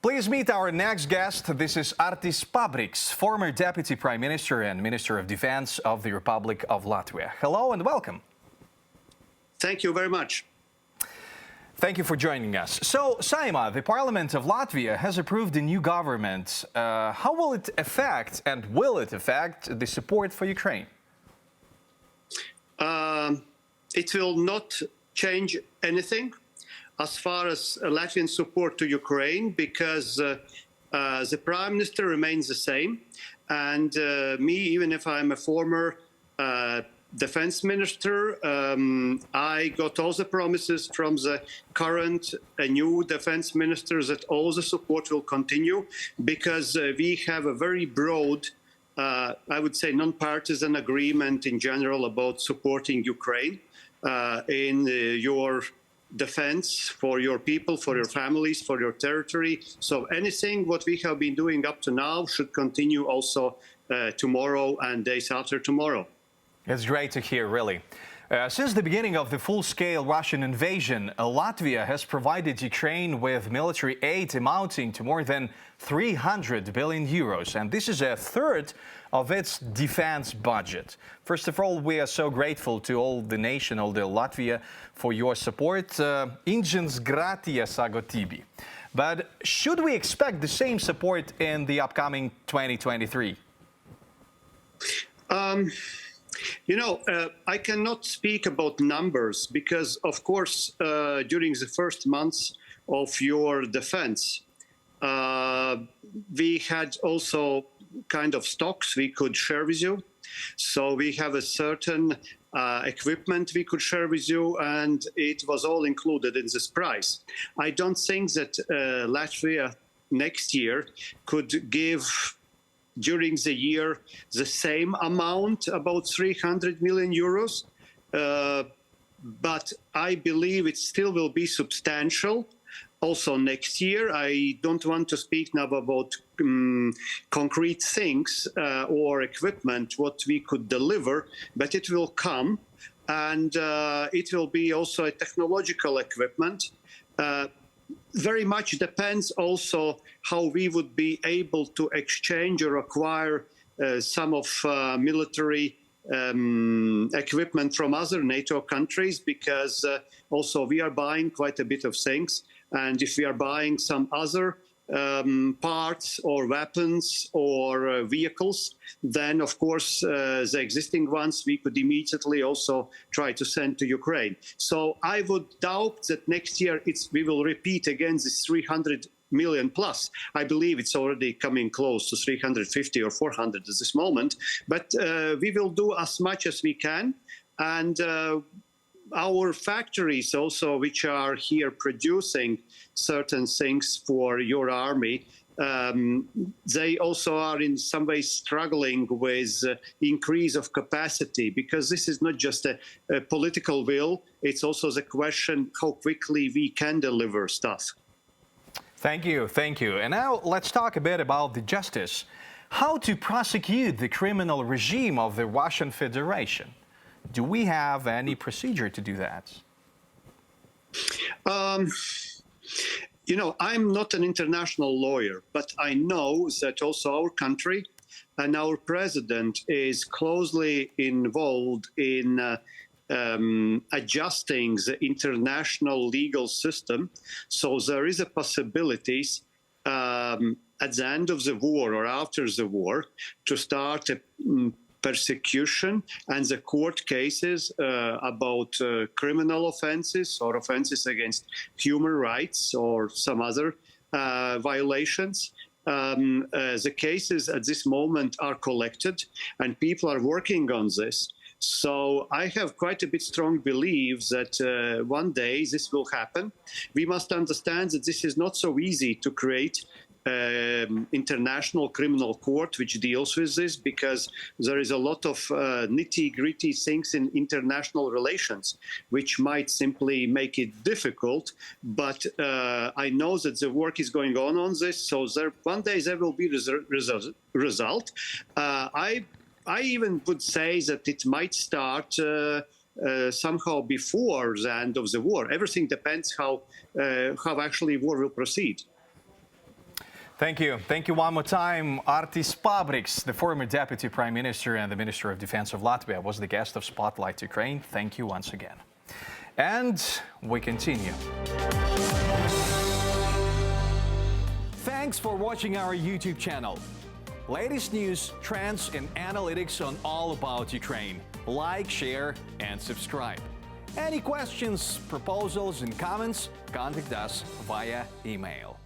Please meet our next guest. This is Artis Pabriks, former Deputy Prime Minister and Minister of Defense of the Republic of Latvia. Hello and welcome. Thank you very much. Thank you for joining us. So, Saima, the Parliament of Latvia has approved a new government. How will it affect and will it affect the support for Ukraine? It will not change anything as far as Latvian support to Ukraine, because the Prime Minister remains the same. And me, even if I'm a former Defense Minister, I got all the promises from the current new Defense Minister that all the support will continue, because we have a very broad, I would say, non-partisan agreement in general about supporting Ukraine in your defense, for your people, for your families, for your territory. So anything what we have been doing up to now should continue also tomorrow and days after tomorrow. It's great to hear, really. Since the beginning of the full-scale Russian invasion, Latvia has provided Ukraine with military aid amounting to more than 300 billion euros, and this is a third of its defense budget. First of all, we are so grateful to all the nation, all the Latvia, for your support. Ingens gratia sagotibi. But should we expect the same support in the upcoming 2023? I cannot speak about numbers because, of course, during the first months of your defense, we had also kind of stocks we could share with you. So we have a certain equipment we could share with you, and it was all included in this price. I don't think that Latvia next year could give during the year the same amount, about 300 million euros. But I believe it still will be substantial also next year. I don't want to speak now about concrete things or equipment, what we could deliver, but it will come. And it will be also a technological equipment. Very much depends also how we would be able to exchange or acquire some of military equipment from other NATO countries, because also we are buying quite a bit of things. And if we are buying some other parts or weapons or vehicles, then of course the existing ones we could immediately also try to send to Ukraine. So I would doubt that next year we will repeat again this 300 million plus. I believe it's already coming close to 350 or 400 at this moment, but we will do as much as we can. And our factories also, which are here producing certain things for your army, they also are in some ways struggling with increase of capacity, because this is not just a political will, it's also the question how quickly we can deliver stuff. Thank you, thank you. And now let's talk a bit about the justice. How to prosecute the criminal regime of the Russian Federation? Do we have any procedure to do that? I'm not an international lawyer, but I know that also our country and our president is closely involved in adjusting the international legal system. So there is a possibility at the end of the war or after the war to start a persecution and the court cases about criminal offenses or offenses against human rights or some other violations. The cases at this moment are collected and people are working on this. So I have quite a bit strong belief that one day this will happen. We must understand that this is not so easy to create international criminal court which deals with this, because there is a lot of nitty-gritty things in international relations which might simply make it difficult. But I know that the work is going on this, so one day there will be result. I even would say that it might start somehow before the end of the war. Everything depends how actually war will proceed. Thank you. Thank you one more time. Artis Pabriks, the former Deputy Prime Minister and the Minister of Defense of Latvia, was the guest of Spotlight Ukraine. Thank you once again. And we continue. Thanks for watching our YouTube channel. Latest news, trends, and analytics on all about Ukraine. Like, share, and subscribe. Any questions, proposals, and comments, contact us via email.